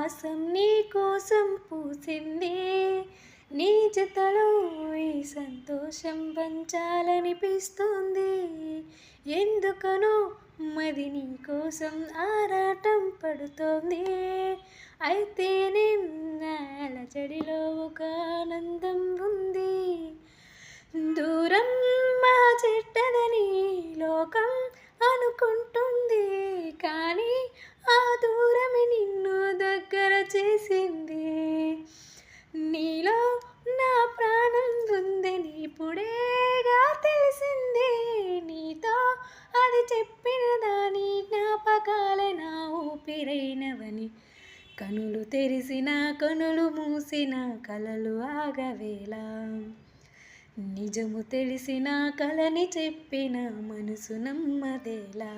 మందహాసం నీ కోసం పూసింది, నీ జతలో ఈ సంతోషం పంచాలనిపిస్తుంది. ఎందుకనో మది నీ కోసం ఆరాటం పడుతోంది. అయితేనేం నా అలజడిలో ఒక ఆనందం ఉంది. దూరం మా చెడ్డదని లోకం అనుకుంటుంది, కానీ ఆ దూరమే నిన్ను దగ్గర చేసింది. నీలో నా ప్రాణం ఉందని ఇప్పుడేగా తెలిసింది. నీతో అది చెప్పిన దాని జ్ఞాపకాలే నా ఊపిరైనవని. కనులు తెరిసిన కనులు మూసిన కలలు ఆగవేలా, నిజము తెలిసిన కలని చెప్పిన మనసు నమ్మదేలా.